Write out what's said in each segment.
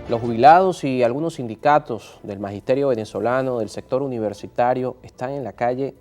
Los jubilados y algunos sindicatos del magisterio venezolano, del sector universitario, están en la calle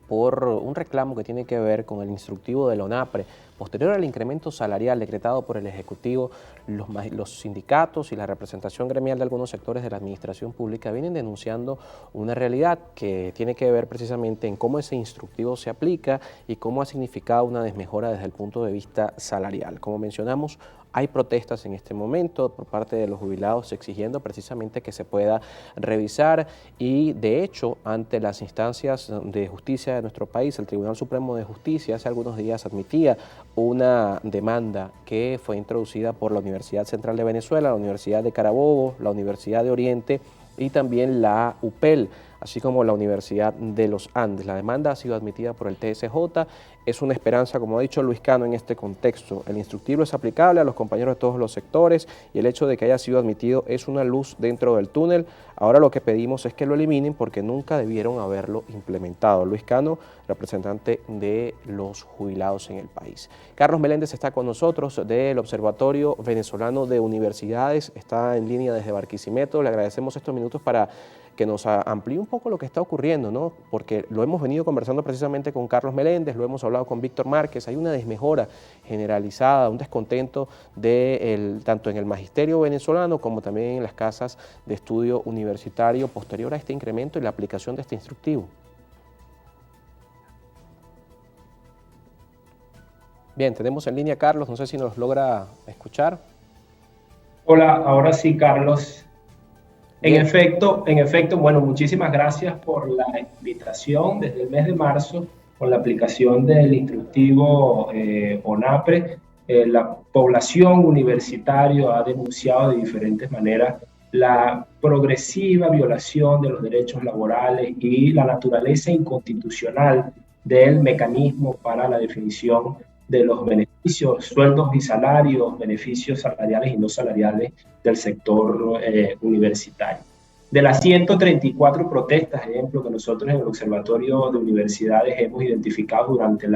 por un reclamo que tiene que ver con el instructivo de la ONAPRE. Posterior al incremento salarial decretado por el Ejecutivo, los sindicatos y la representación gremial de algunos sectores de la administración pública vienen denunciando una realidad que tiene que ver precisamente en cómo ese instructivo se aplica y cómo ha significado una desmejora desde el punto de vista salarial. Como mencionamos, hay protestas en este momento por parte de los jubilados exigiendo precisamente que se pueda revisar y, de hecho, ante las instancias de justicia de nuestro país, el Tribunal Supremo de Justicia hace algunos días admitía una demanda que fue introducida por la Universidad Central de Venezuela, la Universidad de Carabobo, la Universidad de Oriente y también la UPEL, así como la Universidad de los Andes. La demanda ha sido admitida por el TSJ, es una esperanza, como ha dicho Luis Cano, en este contexto. El instructivo es aplicable a los compañeros de todos los sectores y el hecho de que haya sido admitido es una luz dentro del túnel. Ahora lo que pedimos es que lo eliminen porque nunca debieron haberlo implementado. Luis Cano, representante de los jubilados en el país. Carlos Meléndez está con nosotros del Observatorio Venezolano de Universidades, está en línea desde Barquisimeto. Le agradecemos estos minutos para que nos amplíe un poco lo que está ocurriendo, ¿no? Porque lo hemos venido conversando precisamente con Carlos Meléndez, lo hemos hablado con Víctor Márquez, hay una desmejora generalizada, un descontento tanto en el magisterio venezolano como también en las casas de estudio universitario posterior a este incremento y la aplicación de este instructivo. Bien, tenemos en línea a Carlos, no sé si nos logra escuchar. Hola, ahora sí, Carlos. En Bien. efecto, bueno, muchísimas gracias por la invitación desde el mes de marzo con la aplicación del instructivo ONAPRE. La población universitaria ha denunciado de diferentes maneras la progresiva violación de los derechos laborales y la naturaleza inconstitucional del mecanismo para la definición de los beneficios, sueldos y salarios, beneficios salariales y no salariales del sector universitario. De las 134 protestas, ejemplo, que nosotros en el Observatorio de Universidades hemos identificado durante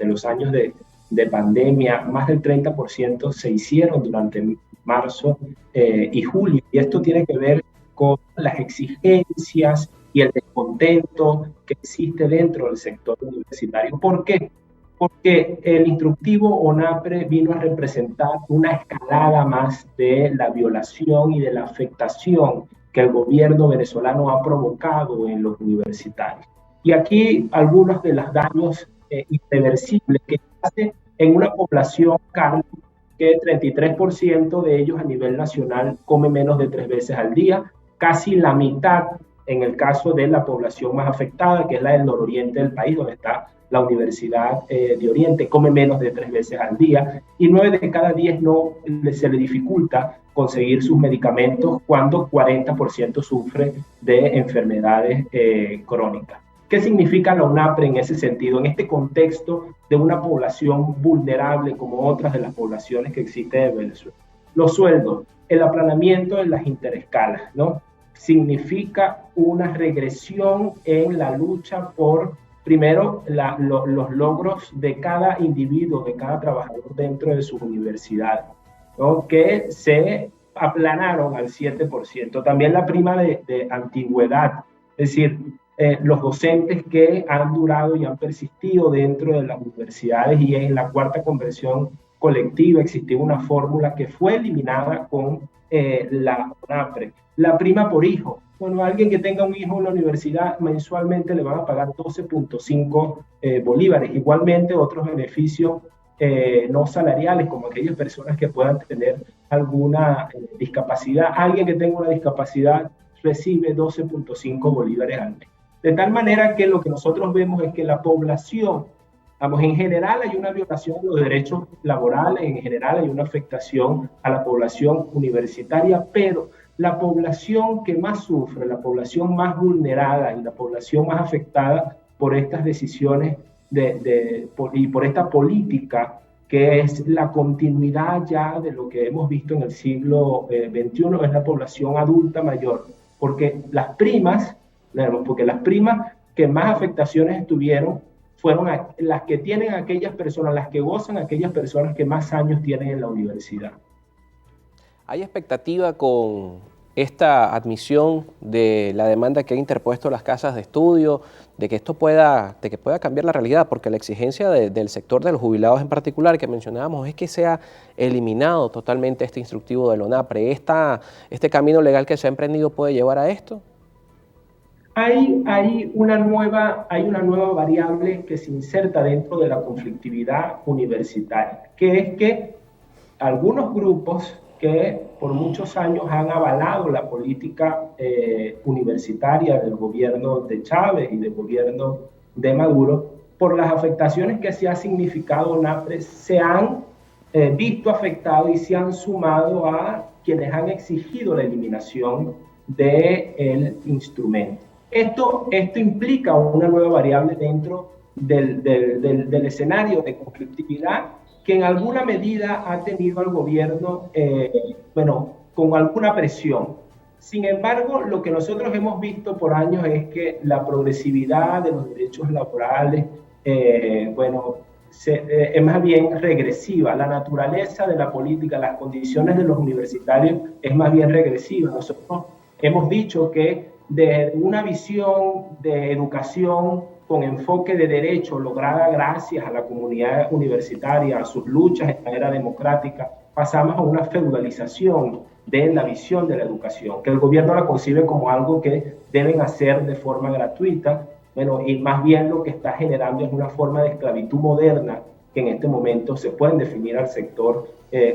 los años de pandemia, más del 30% se hicieron durante marzo y julio. Y esto tiene que ver con las exigencias y el descontento que existe dentro del sector universitario. ¿Por qué? Porque el instructivo ONAPRE vino a representar una escalada más de la violación y de la afectación que el gobierno venezolano ha provocado en los universitarios. Y aquí algunos de los daños irreversibles que hace en una población, Carlos, que el 33% de ellos a nivel nacional come menos de 3 veces al día, casi la mitad en el caso de la población más afectada, que es la del nororiente del país, donde está la Universidad de Oriente, come menos de 3 veces al día y 9 de cada 10 no se le dificulta conseguir sus medicamentos cuando 40% sufre de enfermedades crónicas. ¿Qué significa la UNAPRE en ese sentido, en este contexto de una población vulnerable como otras de las poblaciones que existen en Venezuela? Los sueldos, el aplanamiento de las interescalas, ¿no? Significa una regresión en la lucha por, primero, los logros de cada individuo, de cada trabajador dentro de sus universidades, ¿no? Que se aplanaron al 7%. También la prima de antigüedad, es decir, los docentes que han durado y han persistido dentro de las universidades, y en la cuarta convención colectiva existía una fórmula que fue eliminada con la UNAPRE. La prima por hijo. Bueno, alguien que tenga un hijo en la universidad mensualmente le van a pagar 12.5 bolívares. Igualmente otros beneficios no salariales, como aquellas personas que puedan tener alguna discapacidad. Alguien que tenga una discapacidad recibe 12.5 bolívares al mes. De tal manera que lo que nosotros vemos es que la población, vamos, en general hay una violación de los derechos laborales, en general hay una afectación a la población universitaria, pero la población que más sufre, la población más vulnerada y la población más afectada por estas decisiones y por esta política que es la continuidad ya de lo que hemos visto en el siglo XXI, es la población adulta mayor, porque las primas que más afectaciones tuvieron fueron las que tienen aquellas personas, las que gozan aquellas personas que más años tienen en la universidad. ¿Hay expectativa con esta admisión de la demanda que han interpuesto las casas de estudio, de que esto pueda cambiar la realidad? Porque la exigencia del sector de los jubilados en particular que mencionábamos es que sea eliminado totalmente este instructivo del ONAPRE. ¿Este camino legal que se ha emprendido puede llevar a esto? Hay una nueva variable que se inserta dentro de la conflictividad universitaria, que es que algunos grupos que por muchos años han avalado la política universitaria del gobierno de Chávez y del gobierno de Maduro, por las afectaciones que se ha significado ONAPRE, se han visto afectados y se han sumado a quienes han exigido la eliminación del instrumento. Esto implica una nueva variable dentro del escenario de conflictividad que en alguna medida ha tenido al gobierno, con alguna presión. Sin embargo, lo que nosotros hemos visto por años es que la progresividad de los derechos laborales, es más bien regresiva. La naturaleza de la política, las condiciones de los universitarios es más bien regresiva. Nosotros hemos dicho que de una visión de educación con enfoque de derecho lograda gracias a la comunidad universitaria, a sus luchas en la era democrática, pasamos a una feudalización de la visión de la educación, que el gobierno la concibe como algo que deben hacer de forma gratuita, y más bien lo que está generando es una forma de esclavitud moderna que en este momento se pueden definir al sector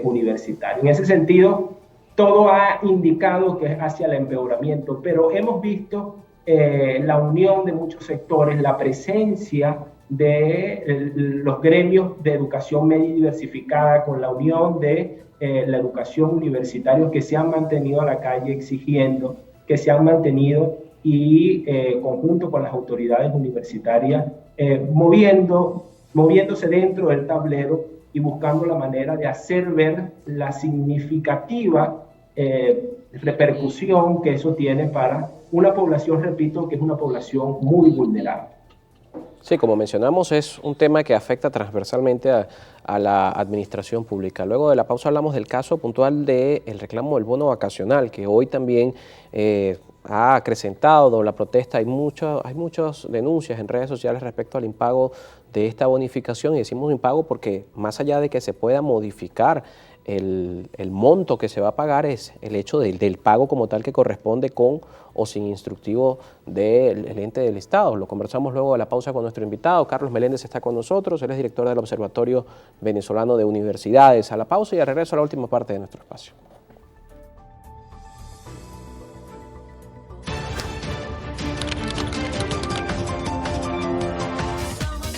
universitario. En ese sentido, todo ha indicado que es hacia el empeoramiento, pero hemos visto la unión de muchos sectores, la presencia de los gremios de educación media y diversificada con la unión de la educación universitaria que se han mantenido a la calle exigiendo, que se han mantenido y conjunto con las autoridades universitarias moviéndose dentro del tablero y buscando la manera de hacer ver la significativa repercusión que eso tiene para una población, repito, que es una población muy vulnerable. Sí, como mencionamos, es un tema que afecta transversalmente a la administración pública. Luego de la pausa hablamos del caso puntual del reclamo del bono vacacional, que hoy también ha acrecentado la protesta. Hay muchas denuncias en redes sociales respecto al impago de esta bonificación, y decimos impago porque más allá de que se pueda modificar el monto que se va a pagar, es el hecho del pago como tal que corresponde con o sin instructivo del ente del Estado. Lo conversamos luego de la pausa con nuestro invitado. Carlos Meléndez está con nosotros, él es director del Observatorio Venezolano de Universidades. A la pausa y al regreso a la última parte de nuestro espacio.